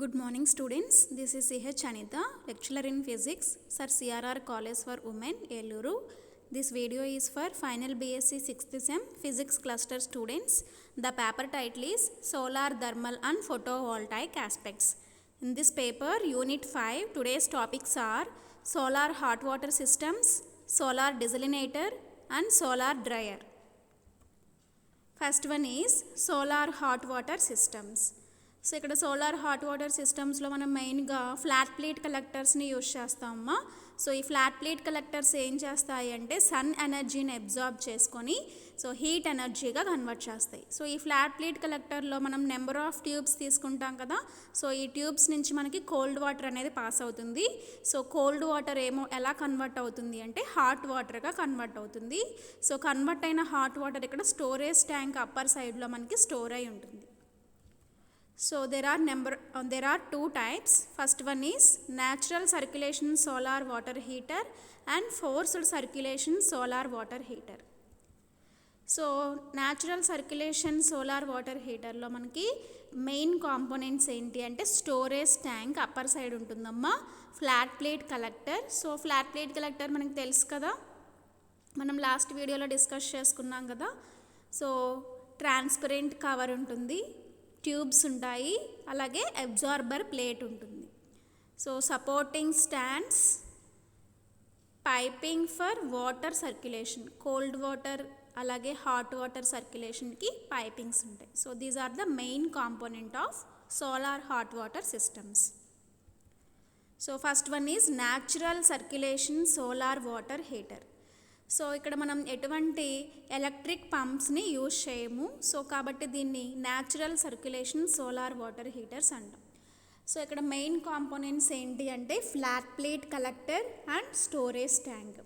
Good morning students, this is C.H. Anita, lecturer in physics, Sir CRR College for Women, Eluru. This video is for final BSc 6th Sem Physics Cluster students. The paper title is Solar Thermal and Photovoltaic Aspects. In this paper, Unit 5, today's topics are Solar Hot Water Systems, Solar Desalinator and Solar Dryer. First one is Solar Hot Water Systems. So ఇక్కడ solar hot water సిస్టమ్స్లో మనం మెయిన్గా flat plate కలెక్టర్స్ని use చేస్తామమ్మా. So ఈ flat plate collectors ఏం చేస్తాయి అంటే sun ఎనర్జీని అబ్జార్బ్ చేసుకొని సో హీట్ ఎనర్జీగా కన్వర్ట్ చేస్తాయి. సో ఈ ఫ్లాట్ ప్లేట్ కలెక్టర్లో మనం నెంబర్ ఆఫ్ ట్యూబ్స్ తీసుకుంటాం కదా. సో ఈ ట్యూబ్స్ నుంచి మనకి కోల్డ్ వాటర్ అనేది పాస్ అవుతుంది. సో కోల్డ్ వాటర్ ఎలా కన్వర్ట్ అవుతుంది అంటే హాట్ వాటర్గా కన్వర్ట్ అవుతుంది. సో కన్వర్ట్ అయిన హాట్ వాటర్ ఇక్కడ స్టోరేజ్ ట్యాంక్ అప్పర్ సైడ్లో మనకి స్టోర్ అయి ఉంటుంది. So there are two types. First one is natural circulation solar water heater and forced circulation solar water heater. So natural circulation solar water heater లో మనకి main components ఏంటి అంటే storage tank upper side ఉంటుందమ్మా, flat plate collector. So flat plate collector మనకి తెలుసు కదా, మనం last వీడియోలో డిస్కస్ చేసుకున్నాం కదా. సో ట్రాన్స్పరెంట్ కవర్ ఉంటుంది, ట్యూబ్స్ ఉంటాయి, అలాగే అబ్జార్బర్ ప్లేట్ ఉంటుంది. So supporting stands, piping for water circulation, cold water అలాగే హాట్ వాటర్ సర్క్యులేషన్కి పైపింగ్స్ ఉంటాయి. So these are the main component of solar hot water systems. So first one is natural circulation solar water heater. So ఇక్కడ మనం ఎటువంటి electric పంప్స్ని use చేయము. So కాబట్టి దీన్ని natural circulation solar water heaters అంటాం. So ఇక్కడ main components ఏంటి అంటే flat plate collector and storage tank.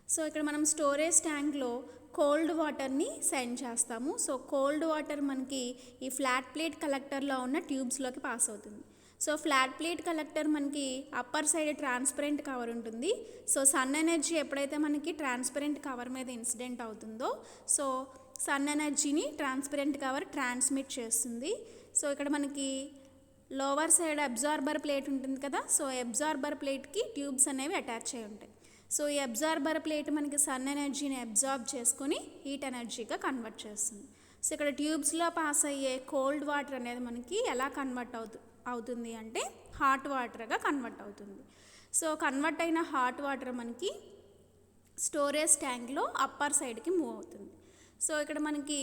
So ఇక్కడ మనం స్టోరేజ్ ట్యాంక్లో కోల్డ్ వాటర్ని సెండ్ చేస్తాము. సో కోల్డ్ వాటర్ మనకి ఈ ఫ్లాట్ ప్లేట్ కలెక్టర్లో ఉన్న ట్యూబ్స్లోకి పాస్ అవుతుంది. సో ఫ్లాట్ ప్లేట్ కలెక్టర్ మనకి అప్పర్ సైడ్ ట్రాన్స్పరెంట్ కవర్ ఉంటుంది. సో సన్ ఎనర్జీ ఎప్పుడైతే మనకి ట్రాన్స్పరెంట్ కవర్ మీద ఇన్సిడెంట్ అవుతుందో సో సన్ ఎనర్జీని ట్రాన్స్పరెంట్ కవర్ ట్రాన్స్మిట్ చేస్తుంది. సో ఇక్కడ మనకి లోవర్ సైడ్ అబ్జార్బర్ ప్లేట్ ఉంటుంది కదా. సో అబ్జార్బర్ ప్లేట్కి ట్యూబ్స్ అనేవి అటాచ్ అయి ఉంటాయి. సో ఈ అబ్జార్బర్ ప్లేట్ మనకి సన్ ఎనర్జీని అబ్జార్బ్ చేసుకొని హీట్ ఎనర్జీగా కన్వర్ట్ చేస్తుంది. సో ఇక్కడ ట్యూబ్స్లో పాస్ అయ్యే కోల్డ్ వాటర్ అనేది మనకి ఎలా కన్వర్ట్ అవుతుంది అంటే హాట్ వాటర్గా కన్వర్ట్ అవుతుంది. సో కన్వర్ట్ అయిన హాట్ వాటర్ మనకి స్టోరేజ్ ట్యాంక్లో అప్పర్ సైడ్కి మూవ్ అవుతుంది. సో ఇక్కడ మనకి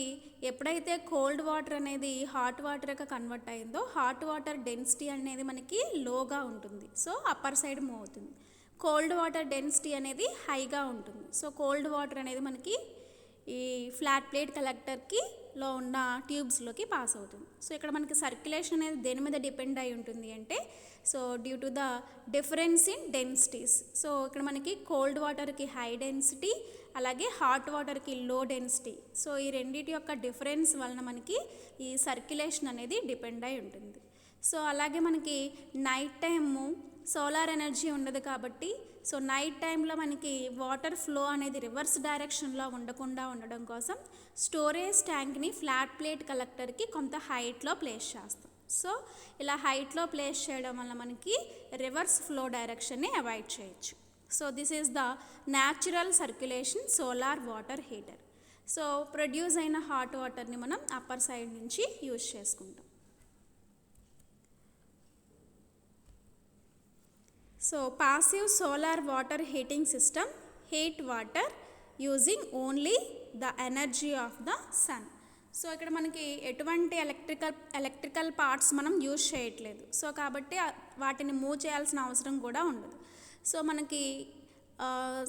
ఎప్పుడైతే కోల్డ్ వాటర్ అనేది హాట్ వాటర్గా కన్వర్ట్ అయిందో హాట్ వాటర్ డెన్సిటీ అనేది మనకి లోగా ఉంటుంది. సో అప్పర్ సైడ్ మూవ్ అవుతుంది. కోల్డ్ వాటర్ డెన్సిటీ అనేది హైగా ఉంటుంది. సో కోల్డ్ వాటర్ అనేది మనకి ఈ ఫ్లాట్ ప్లేట్ కలెక్టర్కి లో ఉన్న ట్యూబ్స్లోకి పాస్ అవుతుంది. సో ఇక్కడ మనకి సర్క్యులేషన్ అనేది దేని మీద డిపెండ్ అయి ఉంటుంది అంటే so due to the difference in densities. So ఇక్కడ మనకి కోల్డ్ వాటర్కి హై డెన్సిటీ అలాగే హాట్ వాటర్కి లో డెన్సిటీ. సో ఈ రెండింటి యొక్క డిఫరెన్స్ వలన మనకి ఈ సర్క్యులేషన్ అనేది డిపెండ్ అయి ఉంటుంది. సో అలాగే మనకి నైట్ టైము సోలార్ ఎనర్జీ ఉండదు కాబట్టి సో నైట్ టైంలో మనకి వాటర్ ఫ్లో అనేది రివర్స్ డైరెక్షన్లో ఉండకుండా ఉండడం కోసం స్టోరేజ్ ట్యాంక్ని ఫ్లాట్ ప్లేట్ కలెక్టర్కి కొంత హైట్లో ప్లేస్ చేస్తాం. సో ఇలా హైట్లో ప్లేస్ చేయడం వల్ల మనకి రివర్స్ ఫ్లో డైరెక్షన్ని అవాయిడ్ చేయొచ్చు. So this is the natural circulation solar water heater. So produce అయిన హాట్ వాటర్ని మనం అప్పర్ సైడ్ నుంచి యూజ్ చేసుకుంటాం. So passive solar water heating system heat water using only the energy of the sun. So ఇక్కడ మనకి ఎటువంటి electrical parts మనం use చేయట్లేదు. సో కాబట్టి వాటిని మూవ్ చేయాల్సిన అవసరం కూడా ఉండదు. సో మనకి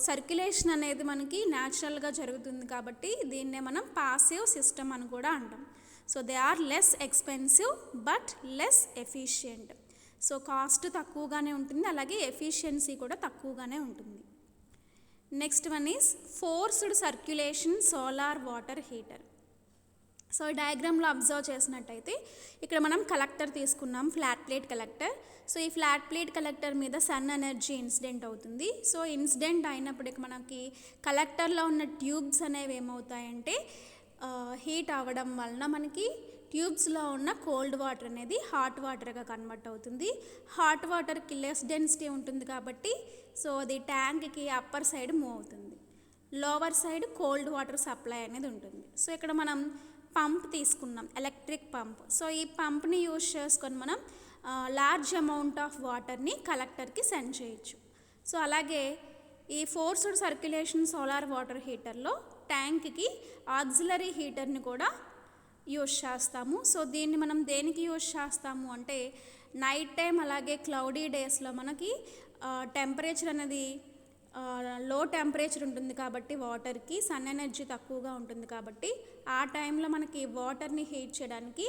సర్క్యులేషన్ అనేది మనకి న్యాచురల్గా జరుగుతుంది కాబట్టి దీన్నే మనం పాసివ్ సిస్టమ్ అని కూడా అంటాం. So they are less expensive but less efficient. So cost తక్కువగానే ఉంటుంది, అలాగే ఎఫిషియన్సీ కూడా తక్కువగానే ఉంటుంది. Next one is forced circulation solar water heater. So డయాగ్రామ్లో అబ్జర్వ్ చేసినట్టయితే ఇక్కడ మనం కలెక్టర్ తీసుకున్నాం, ఫ్లాట్ ప్లేట్ కలెక్టర్. సో ఈ ఫ్లాట్ ప్లేట్ కలెక్టర్ మీద సన్ ఎనర్జీ ఇన్సిడెంట్ అవుతుంది. సో ఇన్సిడెంట్ అయినప్పటికి మనకి కలెక్టర్లో ఉన్న ట్యూబ్స్ అనేవి ఏమవుతాయంటే హీట్ అవ్వడం వలన మనకి ట్యూబ్స్లో ఉన్న కోల్డ్ వాటర్ అనేది హాట్ వాటర్గా కన్వర్ట్ అవుతుంది. హాట్ వాటర్కి లెస్ డెన్సిటీ ఉంటుంది కాబట్టి సో అది ట్యాంక్కి అప్పర్ సైడ్ మూవ్ అవుతుంది. Lower side cold water supply అనేది ఉంటుంది. సో ఇక్కడ మనం పంప్ తీసుకున్నాం, ఎలక్ట్రిక్ పంప్. సో ఈ పంప్ని యూజ్ చేసుకొని మనం లార్జ్ అమౌంట్ ఆఫ్ వాటర్ని కలెక్టర్కి సెండ్ చేయొచ్చు. సో అలాగే ఈ ఫోర్స్డ్ సర్క్యులేషన్ సోలార్ వాటర్ హీటర్లో ట్యాంక్కి ఆక్సిలరీ హీటర్ని కూడా యూజ్ చేస్తాము. సో దీన్ని మనం దేనికి యూజ్ చేస్తాము అంటే నైట్ టైం అలాగే క్లౌడీ డేస్లో మనకి టెంపరేచర్ అనేది లో టెంపరేచర్ ఉంటుంది కాబట్టి వాటర్కి సన్ ఎనర్జీ తక్కువగా ఉంటుంది కాబట్టి ఆ టైంలో మనకి వాటర్ని హీట్ చేయడానికి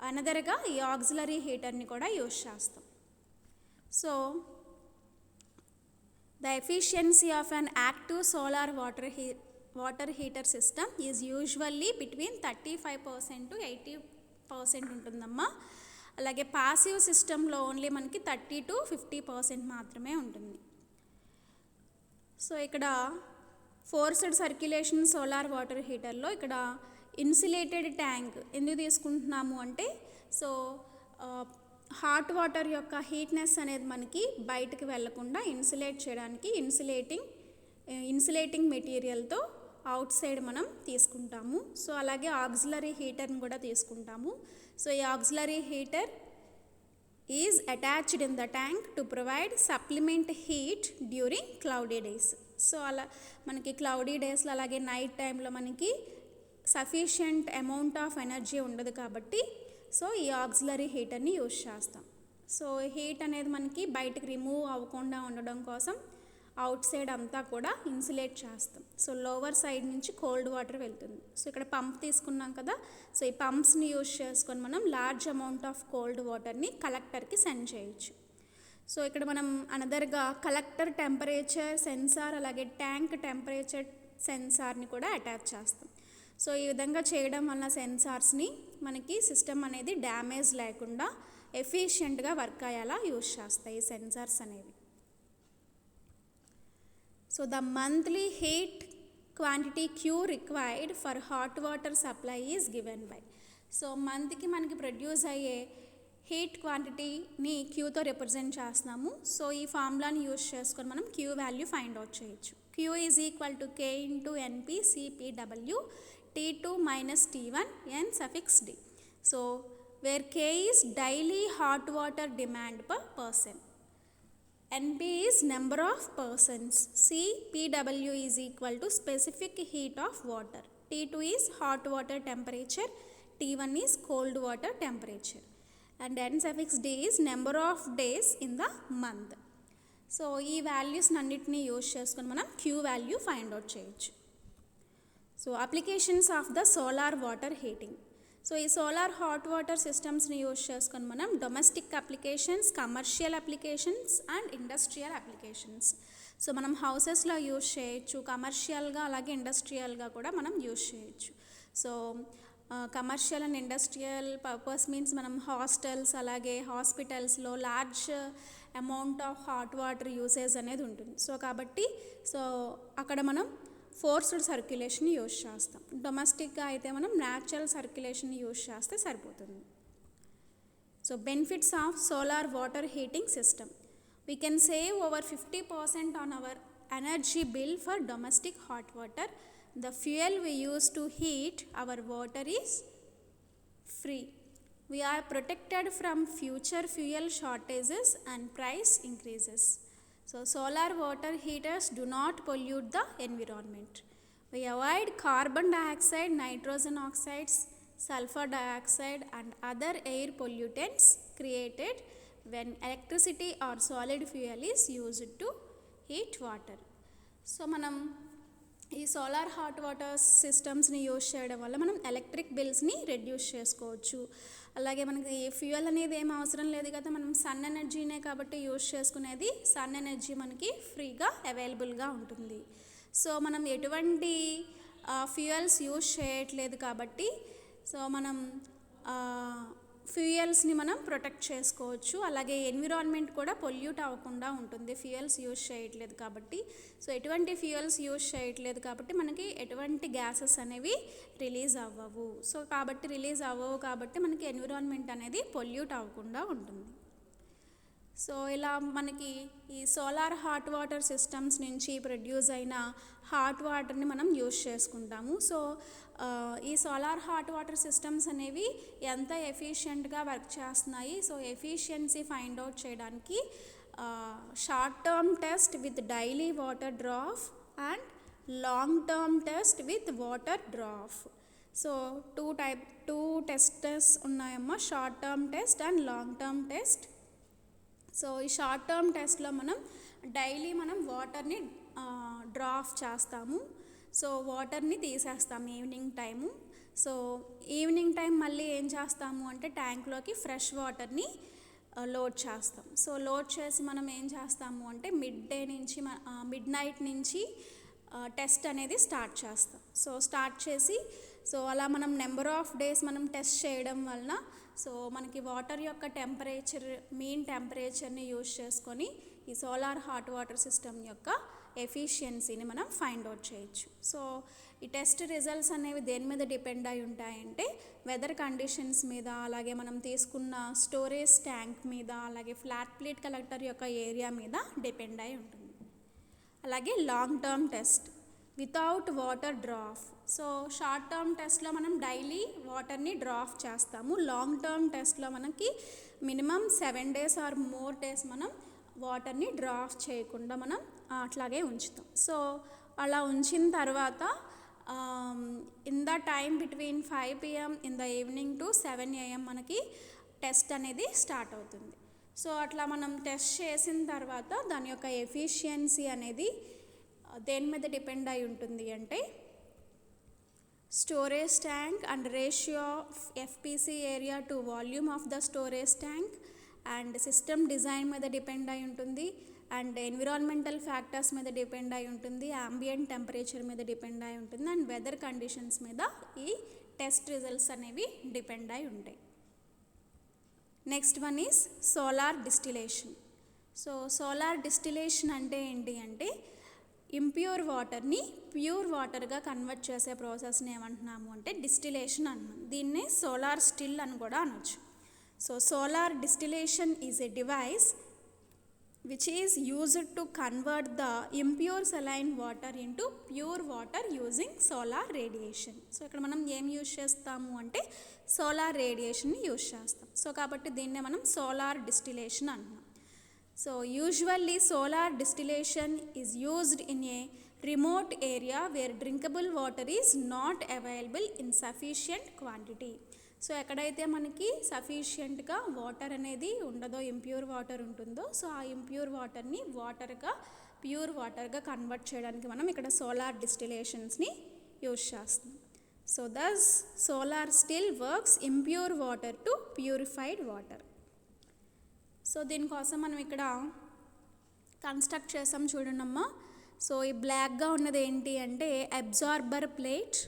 అనదర్గా ఈ ఆక్సిలరీ హీటర్ని కూడా యూజ్ చేస్తాం. So the efficiency of an active solar water heater system is usually between 35% to 80% ఉంటుందమ్మా. అలాగే పాసివ్ సిస్టంలో ఓన్లీ మనకి 30 to 50% మాత్రమే ఉంటుంది. సో ఇక్కడ ఫోర్స్డ్ సర్క్యులేషన్ సోలార్ వాటర్ హీటర్లో ఇక్కడ ఇన్సులేటెడ్ ట్యాంక్ ఎందుకు తీసుకుంటున్నాము అంటే సో హాట్ వాటర్ యొక్క హీట్నెస్ అనేది మనకి బయటకు వెళ్లకుండా ఇన్సులేట్ చేయడానికి ఇన్సులేటింగ్ మెటీరియల్తో అవుట్ సైడ్ మనం తీసుకుంటాము. సో అలాగే ఆక్సిలరీ హీటర్ని కూడా తీసుకుంటాము. సో ఈ auxiliary heater is attached in the tank to provide supplement heat during cloudy days. So అలా మనకి క్లౌడీ డేస్లో అలాగే నైట్ టైంలో మనకి సఫిషియంట్ అమౌంట్ ఆఫ్ ఎనర్జీ ఉండదు కాబట్టి సో ఈ ఆక్సిలరీ హీటర్ని యూజ్ చేస్తాం. సో హీట్ అనేది మనకి బయటకు రిమూవ్ అవ్వకుండా ఉండడం కోసం అవుట్ సైడ్ అంతా కూడా ఇన్సులేట్ చేస్తాం. సో లోవర్ సైడ్ నుంచి కోల్డ్ వాటర్ వెళ్తుంది. సో ఇక్కడ పంప్ తీసుకున్నాం కదా, సో ఈ పంప్స్ని యూజ్ చేసుకొని మనం లార్జ్ అమౌంట్ ఆఫ్ కోల్డ్ వాటర్ని కలెక్టర్కి సెండ్ చేయొచ్చు. సో ఇక్కడ మనం అనదర్గా కలెక్టర్ టెంపరేచర్ సెన్సార్ అలాగే ట్యాంక్ టెంపరేచర్ సెన్సార్ని కూడా అటాచ్ చేస్తాం. సో ఈ విధంగా చేయడం వల్ల సెన్సార్స్ని మనకి సిస్టమ్ అనేది డ్యామేజ్ లేకుండా ఎఫిషియెంట్గా వర్క్ అయ్యేలా యూజ్ చేస్తాయి ఈ సెన్సార్స్ అనేవి. So the monthly heat quantity Q required for hot water supply is given by. So మంత్కి మనకి ప్రొడ్యూస్ అయ్యే హీట్ క్వాంటిటీని క్యూతో రిప్రజెంట్ చేస్తున్నాము. సో ఈ ఫార్ములాని యూజ్ చేసుకొని మనం క్యూ వాల్యూ ఫైండ్ అవుట్ చేయొచ్చు. Q is equal to K into NP CPW T2 minus T1 n suffix D. So where K is daily hot water demand per person, NP is number of persons, CPW is equal to specific heat of water, T2 is hot water temperature, T1 is cold water temperature, and n suffix D is number of days in the month. So ఈ values అన్నిటిని use చేసుకొని మనం Q value find out చేయొచ్చు. So applications of the solar water heating. So ఈ solar hot water సిస్టమ్స్ని use చేసుకొని మనం domestic applications, commercial applications and industrial applications. So మనం హౌసెస్లో use చేయొచ్చు, కమర్షియల్గా అలాగే ఇండస్ట్రియల్గా కూడా మనం యూజ్ చేయొచ్చు. So commercial and industrial purpose means మనం హాస్టల్స్ అలాగే హాస్పిటల్స్లో large amount of hot water usage అనేది ఉంటుంది. సో కాబట్టి సో అక్కడ మనం ఫోర్స్డ్ సర్క్యులేషన్ యూజ్ చేస్తాం. డొమెస్టిక్గా అయితే మనం న్యాచురల్ సర్క్యులేషన్ యూజ్ చేస్తే సరిపోతుంది. So benefits of solar water heating system. We can save over 50% on our energy bill for domestic hot water. The fuel we use to heat our water is free. We are protected from future fuel shortages and price increases. So solar water heaters do not pollute the environment. We avoid carbon dioxide, nitrogen oxides, sulfur dioxide and other air pollutants created when electricity or solid fuel is used to heat water. So manam ఈ solar hot water సిస్టమ్స్ని use చేయడం వల్ల మనం electric బిల్స్ని reduce చేసుకోవచ్చు. అలాగే మనకి fuel అనేది ఏం అవసరం లేదు కదా, మనం సన్ ఎనర్జీనే కాబట్టి యూజ్ చేసుకునేది సన్ ఎనర్జీ మనకి ఫ్రీగా అవైలబుల్గా ఉంటుంది. సో మనం ఎటువంటి ఫ్యూయల్స్ యూజ్ చేయట్లేదు కాబట్టి సో మనం ఫ్యూయల్స్ని మనం ప్రొటెక్ట్ చేసుకోవచ్చు. అలాగే ఎన్విరాన్మెంట్ కూడా పొల్యూట్ అవ్వకుండా ఉంటుంది ఫ్యూయల్స్ యూజ్ చేయట్లేదు కాబట్టి. సో ఎటువంటి ఫ్యూయల్స్ యూజ్ చేయట్లేదు కాబట్టి మనకి ఎటువంటి గ్యాసెస్ అనేవి రిలీజ్ అవ్వవు. సో కాబట్టి రిలీజ్ అవ్వవు కాబట్టి మనకి ఎన్విరాన్మెంట్ అనేది పొల్యూట్ అవ్వకుండా ఉంటుంది. సో ఇలా మనకి ఈ సోలార్ హాట్ వాటర్ సిస్టమ్స్ నుంచి ప్రొడ్యూస్ అయిన హాట్ వాటర్ని మనం యూజ్ చేసుకుంటాము. సో ఈ సోలార్ హాట్ వాటర్ సిస్టమ్స్ అనేవి ఎంత ఎఫిషియెంట్గా వర్క్ చేస్తున్నాయి, సో ఎఫిషియన్సీ ఫైండ్ అవుట్ చేయడానికి short term test with daily water drop and long term test with water drop. So two tests ఉన్నాయమ్మా, short term test and long term test. So ఈ short term టెస్ట్లో మనం daily మనం వాటర్ని drop చేస్తాము. So వాటర్ని తీసేస్తాము evening time. So evening time మళ్ళీ ఏం చేస్తాము అంటే ట్యాంక్లోకి ఫ్రెష్ వాటర్ని లోడ్ చేస్తాం. సో లోడ్ చేసి మనం ఏం చేస్తాము అంటే మిడ్ నైట్ నుంచి టెస్ట్ అనేది స్టార్ట్ చేస్తాం. సో స్టార్ట్ చేసి సో అలా మనం నెంబర్ ఆఫ్ డేస్ మనం టెస్ట్ చేయడం వలన సో మనకి వాటర్ యొక్క టెంపరేచర్ మీన్ టెంపరేచర్ని యూజ్ చేసుకొని ఈ సోలార్ హాట్ వాటర్ సిస్టమ్ యొక్క ఎఫిషియన్సీని మనం ఫైండ్ అవుట్ చేయొచ్చు. సో ఈ టెస్ట్ రిజల్ట్స్ అనేవి దేని మీద డిపెండ్ అయి ఉంటాయంటే వెదర్ కండిషన్స్ మీద, అలాగే మనం తీసుకున్న స్టోరేజ్ ట్యాంక్ మీద, అలాగే ఫ్లాట్ ప్లేట్ కలెక్టర్ యొక్క ఏరియా మీద డిపెండ్ అయి ఉంటుంది. అలాగే long term test without water drop. So short term టెస్ట్లో మనం డైలీ వాటర్ని డ్రాప్ చేస్తాము. లాంగ్ టర్మ్ టెస్ట్లో మనకి minimum 7 days or more days మనం వాటర్ని డ్రాప్ చేయకుండా మనం అట్లాగే ఉంచుతాం. సో అలా ఉంచిన తర్వాత in the time between 5 PM in the evening to 7 AM మనకి టెస్ట్ అనేది స్టార్ట్ అవుతుంది. సో అట్లా మనం టెస్ట్ చేసిన తర్వాత దాని యొక్క ఎఫిషియన్సీ అనేది దేని మీద డిపెండ్ అయి ఉంటుంది అంటే storage tank and ratio of FPC area to volume of the storage tank and system design మీద డిపెండ్ అయి ఉంటుంది, అండ్ ఎన్విరాన్మెంటల్ ఫ్యాక్టర్స్ మీద డిపెండ్ అయి ఉంటుంది, అంబియంట్ టెంపరేచర్ మీద డిపెండ్ అయి ఉంటుంది, అండ్ వెదర్ కండిషన్స్ మీద ఈ టెస్ట్ రిజల్ట్స్ అనేవి డిపెండ్ అయి ఉంటాయి. Next one is solar distillation. So solar distillation అంటే ఏంటి అంటే ఇంప్యూర్ వాటర్ని ప్యూర్ వాటర్గా కన్వర్ట్ చేసే ప్రాసెస్ని ఏమంటున్నాము అంటే డిస్టిలేషన్ అన్నాం. దీన్నే సోలార్ స్టిల్ అని కూడా అనొచ్చు. So solar distillation is a device which is used to convert the impure saline water into pure water using solar radiation. So ఇక్కడ మనం ఏం యూజ్ చేస్తాము అంటే సోలార్ రేడియేషన్ని యూజ్ చేస్తాం. సో కాబట్టి దీన్నే మనం సోలార్ డిస్టిలేషన్ అంటున్నాం. So usually solar distillation is used in a remote area where drinkable water is not available in sufficient quantity. So ఎక్కడైతే మనకి సఫిషియెంట్గా వాటర్ అనేది ఉండదో, ఇంప్యూర్ వాటర్ ఉంటుందో, సో ఆ ఇంప్యూర్ వాటర్ని ప్యూర్ వాటర్గా కన్వర్ట్ చేయడానికి మనం ఇక్కడ సోలార్ డిస్టిలేషన్స్ని యూజ్ చేస్తాం. So thus solar still works impure water to purified water. So దీనికోసం మనం ఇక్కడ కన్స్ట్రక్ట్ చేసాం చూడండమ్మా. సో ఈ బ్లాక్గా ఉన్నది ఏంటి అంటే అబ్జార్బర్ ప్లేట్.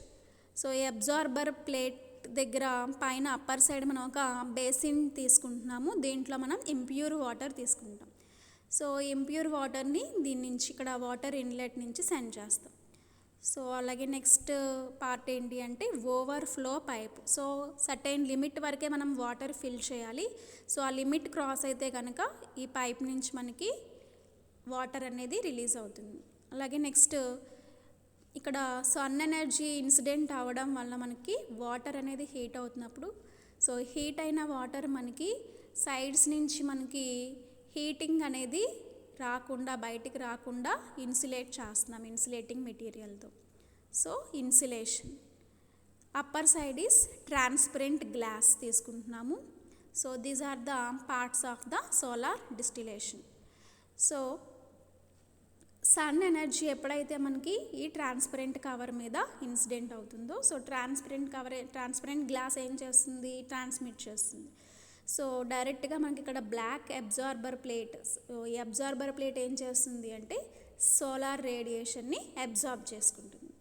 సో ఈ అబ్జార్బర్ ప్లేట్ దగ్గర పైన అప్పర్ సైడ్ మనం ఒక బేసిన్ తీసుకుంటున్నాము. దీంట్లో మనం ఇంప్యూర్ వాటర్ తీసుకుంటాం. సో ఇంప్యూర్ వాటర్ని దీని నుంచి ఇక్కడ వాటర్ ఇన్లెట్ నుంచి సెండ్ చేస్తాం. సో అలాగే నెక్స్ట్ పార్ట్ ఏంటి అంటే overflow pipe. So certain limit వరకే మనం వాటర్ ఫిల్ చేయాలి. సో ఆ లిమిట్ క్రాస్ అయితే కనుక ఈ పైప్ నుంచి మనకి వాటర్ అనేది రిలీజ్ అవుతుంది. అలాగే నెక్స్ట్ ఇక్కడ సన్ ఎనర్జీ ఇన్సిడెంట్ అవ్వడం వల్ల మనకి వాటర్ అనేది హీట్ అవుతున్నప్పుడు సో హీట్ అయిన వాటర్ మనకి సైడ్స్ నుంచి మనకి హీటింగ్ అనేది బయటికి రాకుండా ఇన్సులేట్ చేస్తున్నాం ఇన్సులేటింగ్ మెటీరియల్తో. So insulation. Upper side is transparent glass తీసుకుంటున్నాము. So these are the parts of the solar distillation. So sun energy ఎప్పుడైతే మనకి ఈ ట్రాన్స్పరెంట్ కవర్ మీద ఇన్సిడెంట్ అవుతుందో సో ట్రాన్స్పరెంట్ గ్లాస్ ఏం చేస్తుంది, ట్రాన్స్మిట్ చేస్తుంది. సో డైరెక్ట్గా మనకి ఇక్కడ బ్లాక్ అబ్జార్బర్ ప్లేట్. సో ఈ అబ్జార్బర్ ప్లేట్ ఏం చేస్తుంది అంటే సోలార్ రేడియేషన్ని అబ్జార్బ్ చేసుకుంటుంది.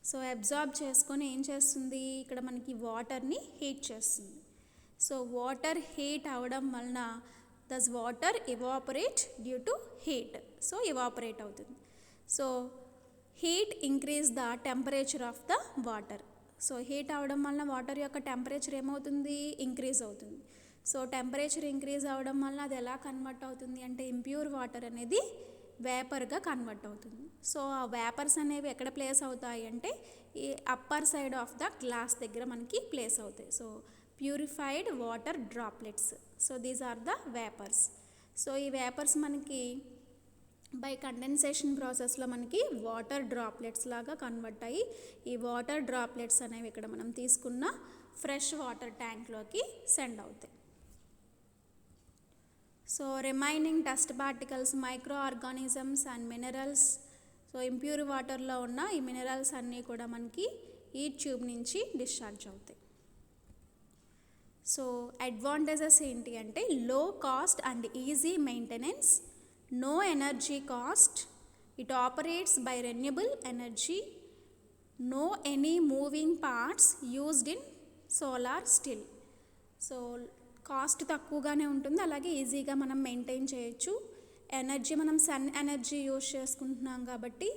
సో అబ్జార్బ్ చేసుకొని ఏం చేస్తుంది, ఇక్కడ మనకి వాటర్ని హీట్ చేస్తుంది. సో వాటర్ హీట్ అవడం వలన thus water evaporate due to heat. So evaporate అవుతుంది. So heat increase the temperature of the water. So heat అవడం వలన వాటర్ యొక్క టెంపరేచర్ ఏమవుతుంది, ఇంక్రీజ్ అవుతుంది. సో టెంపరేచర్ ఇంక్రీజ్ అవడం వలన అది ఎలా కన్వర్ట్ అవుతుంది అంటే ఇంప్యూర్ వాటర్ అనేది వేపర్గా కన్వర్ట్ అవుతుంది. సో ఆ వేపర్స్ అనేవి ఎక్కడ ప్లేస్ అవుతాయి అంటే ఈ upper side of the glass దగ్గర మనకి ప్లేస్ అవుతాయి. So purified water droplets. So these are the vapours. So ఈ వేపర్స్ మనకి బై కండెన్సేషన్ ప్రాసెస్లో మనకి వాటర్ డ్రాప్లెట్స్ లాగా కన్వర్ట్ అయ్యి ఈ వాటర్ డ్రాప్లెట్స్ అనేవి ఇక్కడ మనం తీసుకున్న ఫ్రెష్ వాటర్ ట్యాంక్లోకి సెండ్ అవుతాయి. So remaining dust particles, micro organisms and minerals, so impure వాటర్లో ఉన్న ఈ మినరల్స్ అన్నీ కూడా మనకి ఈ ట్యూబ్ నుంచి డిశ్చార్జ్ అవుతాయి. సో అడ్వాంటేజెస్ ఏంటి అంటే low cost and easy maintenance, no energy cost, it operates by renewable energy, no any moving parts used in solar still. So cost తక్కువగానే ఉంటుంది, అలాగే ఈజీగా మనం మెయింటైన్ చేయొచ్చు. ఎనర్జీ మనం సన్ ఎనర్జీ యూజ్ చేసుకుంటున్నాం కాబట్టి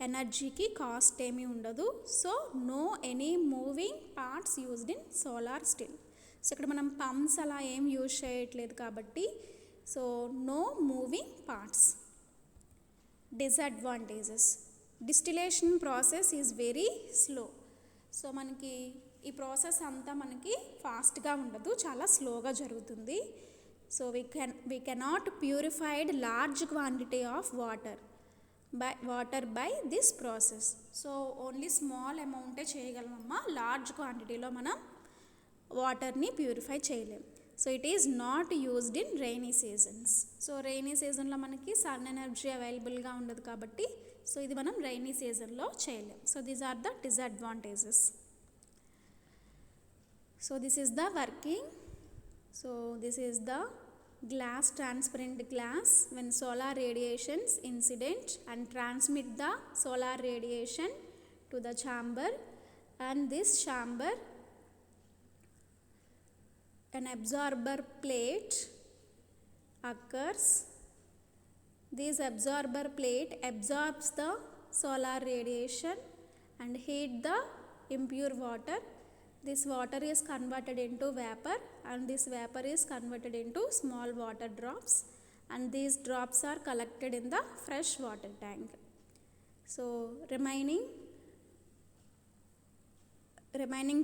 ఎనర్జీకి కాస్ట్ ఏమీ ఉండదు. So no any moving parts used in solar still. So ఇక్కడ మనం పంప్స్ అలా ఏం యూజ్ చేయట్లేదు కాబట్టి so no moving parts. Disadvantages, distillation process is very slow. So మనకి ఈ ప్రాసెస్ అంతా మనకి ఫాస్ట్గా ఉండదు, చాలా స్లోగా జరుగుతుంది. So we cannot purified large quantity of water by this process. So only small అమౌంటే చేయగలమమ్మా, లార్జ్ క్వాంటిటీలో మనం వాటర్ని ప్యూరిఫై చేయలేం. So it is not used in rainy seasons. So rainy సీజన్లో మనకి సన్ ఎనర్జీ అవైలబుల్గా ఉండదు కాబట్టి సో ఇది మనం రైనీ సీజన్లో చేయలేం. So these are the disadvantages. So this is the working. So this is the glass, transparent glass, when solar radiations incident and transmit the solar radiation to the chamber, and this chamber an absorber plate occurs. This absorber plate absorbs the solar radiation and heat the impure water. This water is converted into vapor and this vapor is converted into small water drops, and these drops are collected in the fresh water tank. So remaining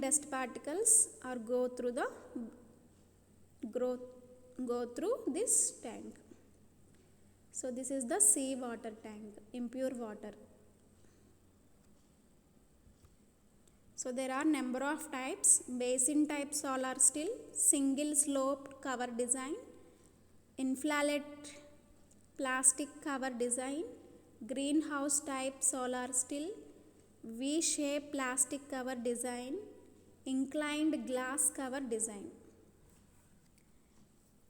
dust particles are go through this tank. So this is the sea water tank, impure water. So there are number of types: basin type solar still, single sloped cover design, inflated plastic cover design, greenhouse type solar still, V-shaped plastic cover design, inclined glass cover design.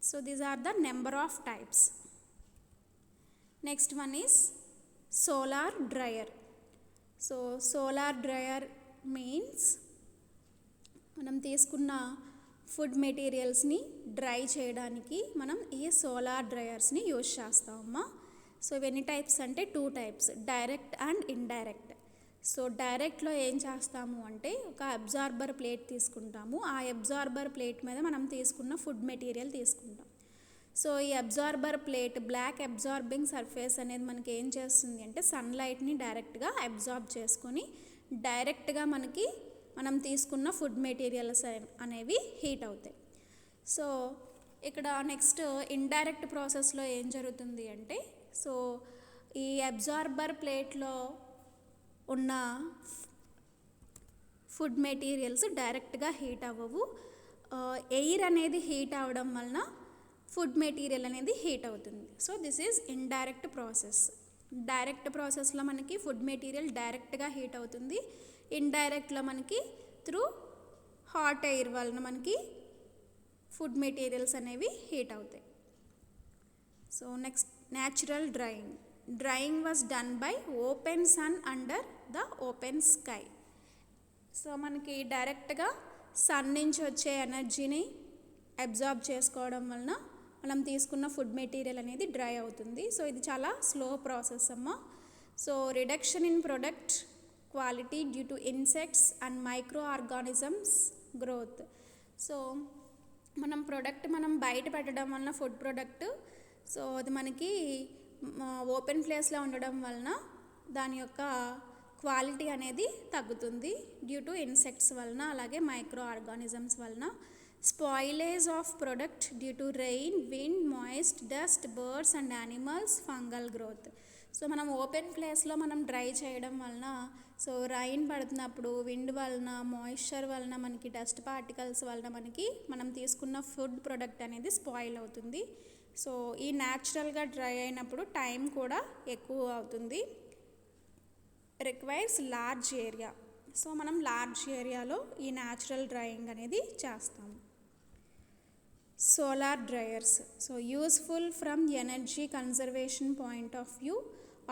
So these are the number of types. Next one is solar dryer. So solar dryer means మనం తీసుకున్న food మెటీరియల్స్ని dry చేయడానికి మనం ఈ solar డ్రయర్స్ని use చేస్తామమ్మా. So ఎన్ని types అంటే 2 types, direct and indirect. So డైరెక్ట్లో ఏం చేస్తాము అంటే ఒక అబ్జార్బర్ ప్లేట్ తీసుకుంటాము, ఆ అబ్జార్బర్ ప్లేట్ మీద మనం తీసుకున్న ఫుడ్ మెటీరియల్ తీసుకుంటాం. సో ఈ absorber plate black absorbing surface అనేది మనకి ఏం చేస్తుంది అంటే సన్లైట్ని డైరెక్ట్గా అబ్జార్బ్ చేసుకొని డైరెక్ట్గా మనం తీసుకున్న ఫుడ్ మెటీరియల్స్ అనేవి హీట్ అవుతాయి. సో ఇక్కడ నెక్స్ట్ ఇండైరెక్ట్ ప్రాసెస్లో ఏం జరుగుతుంది అంటే సో ఈ అబ్జార్బర్ ప్లేట్లో ఉన్న ఫుడ్ మెటీరియల్స్ డైరెక్ట్గా హీట్ అవ్వవు, ఎయిర్ అనేది హీట్ అవ్వడం వలన ఫుడ్ మెటీరియల్ అనేది హీట్ అవుతుంది. So this is indirect process. Direct ప్రాసెస్లో మనకి ఫుడ్ మెటీరియల్ డైరెక్ట్గా హీట్ అవుతుంది, ఇండైరెక్ట్లో మనకి త్రూ హాట్ ఎయిర్ వలన మనకి ఫుడ్ మెటీరియల్స్ అనేవి హీట్ అవుతాయి. So next natural drying. Drying was done by open sun under the open sky. So మనకి డైరెక్ట్గా సన్ నుంచి వచ్చే ఎనర్జీని అబ్జార్బ్ చేసుకోవడం వలన మనం తీసుకున్న ఫుడ్ మెటీరియల్ అనేది డ్రై అవుతుంది. సో ఇది చాలా స్లో ప్రాసెస్ అమ్మా. So reduction in product quality due to insects and micro organisms growth. So మనం బయట పెట్టడం వలన ఫుడ్ ప్రొడక్ట్, సో అది మనకి ఓపెన్ ప్లేస్లో ఉండడం వలన దాని యొక్క క్వాలిటీ అనేది తగ్గుతుంది డ్యూ టు ఇన్సెక్ట్స్ వలన, అలాగే మైక్రో ఆర్గానిజమ్స్ వలన. Spoilage of product due to rain, wind, moist, dust, birds and animals, fungal growth. So మనం ఓపెన్ ప్లేస్లో మనం డ్రై చేయడం వలన, సో రైన్ పడుతున్నప్పుడు విండ్ వలన, మాయిశ్చర్ వలన, మనకి డస్ట్ పార్టికల్స్ వలన మనం తీసుకున్న ఫుడ్ ప్రొడక్ట్ అనేది స్పాయిల్ అవుతుంది. సో ఈ న్యాచురల్గా డ్రై అయినప్పుడు టైం కూడా ఎక్కువ అవుతుంది. Requires large area. సో మనం లార్జ్ ఏరియాలో ఈ న్యాచురల్ డ్రైయింగ్ అనేది చేస్తాము. Solar dryers. So useful from energy conservation point of view,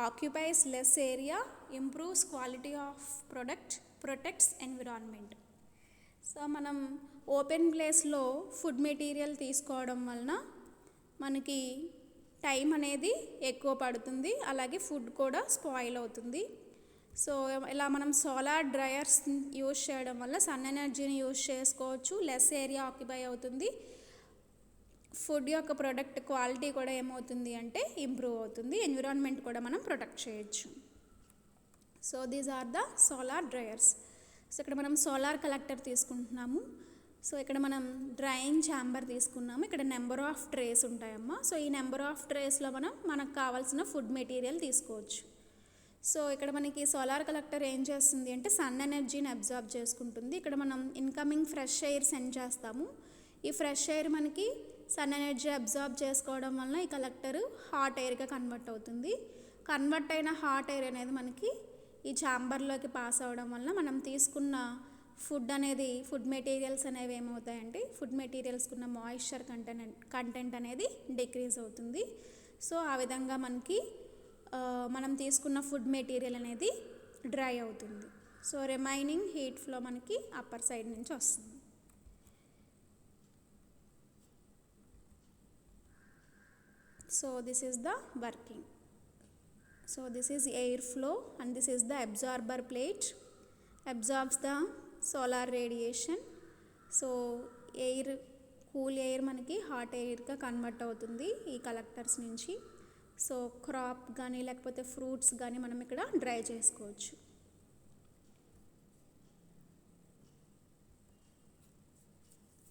occupies less area, improves quality of product, protects environment. So మనం ఓపెన్ ప్లేస్లో ఫుడ్ మెటీరియల్ తీసుకోవడం వలన మనకి టైం అనేది ఎక్కువ పడుతుంది, అలాగే ఫుడ్ కూడా స్పాయిల్ అవుతుంది. సో ఇలా మనం సోలార్ డ్రైయర్స్ యూజ్ చేయడం వల్ల సన్ ఎనర్జీని యూజ్ చేసుకోవచ్చు, లెస్ ఏరియా ఆక్యుపై అవుతుంది, ఫుడ్ యొక్క ప్రొడక్ట్ క్వాలిటీ కూడా ఏమవుతుంది అంటే ఇంప్రూవ్ అవుతుంది, ఎన్విరాన్మెంట్ కూడా మనం ప్రొటెక్ట్ చేయొచ్చు. So these are the solar dryers. So ఇక్కడ మనం సోలార్ కలెక్టర్ తీసుకుంటున్నాము. సో ఇక్కడ మనం డ్రైయింగ్ ఛాంబర్ తీసుకున్నాము. ఇక్కడ నెంబర్ ఆఫ్ ట్రేస్ ఉంటాయమ్మా. సో ఈ నెంబర్ ఆఫ్ ట్రేస్లో మనకు కావాల్సిన ఫుడ్ మెటీరియల్ తీసుకోవచ్చు. సో ఇక్కడ మనకి సోలార్ కలెక్టర్ ఏం చేస్తుంది అంటే సన్ ఎనర్జీని అబ్జార్బ్ చేసుకుంటుంది. ఇక్కడ మనం ఇన్కమింగ్ ఫ్రెష్ ఎయిర్ సెండ్ చేస్తాము. ఈ ఫ్రెష్ ఎయిర్ మనకి సన్ ఎనర్జీ అబ్జార్బ్ చేసుకోవడం వలన ఈ కలెక్టర్ హాట్ ఎయిర్గా కన్వర్ట్ అవుతుంది. కన్వర్ట్ అయిన హాట్ ఎయిర్ అనేది మనకి ఈ ఛాంబర్లోకి పాస్ అవ్వడం వలన మనం తీసుకున్న ఫుడ్ మెటీరియల్స్ అనేవి ఏమవుతాయంటే ఫుడ్ మెటీరియల్స్కున్న మాయిశ్చర్ కంటెంట్ అనేది డిక్రీజ్ అవుతుంది. సో ఆ విధంగా మనం తీసుకున్న ఫుడ్ మెటీరియల్ అనేది డ్రై అవుతుంది. సో రిమైనింగ్ హీట్ ఫ్లో మనకి అప్పర్ సైడ్ నుంచి వస్తుంది. So this is the working. So this is air flow and this is the absorber plate, absorbs the solar radiation. So cool air మనకి hot ఎయిర్గా convert అవుతుంది ఈ collectors నుంచి. So crop కానీ లేకపోతే fruits కానీ మనం ఇక్కడ డ్రై చేసుకోవచ్చు.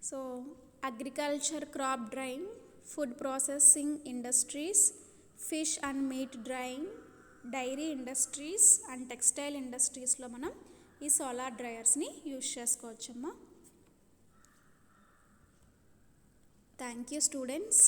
So agriculture, crop drying, food processing industries, fish and meat drying, dairy industries and textile ఇండస్ట్రీస్లో మనం ఈ సోలార్ డ్రైయర్స్ని యూజ్ చేసుకోవచ్చమ్మా. Thank you students.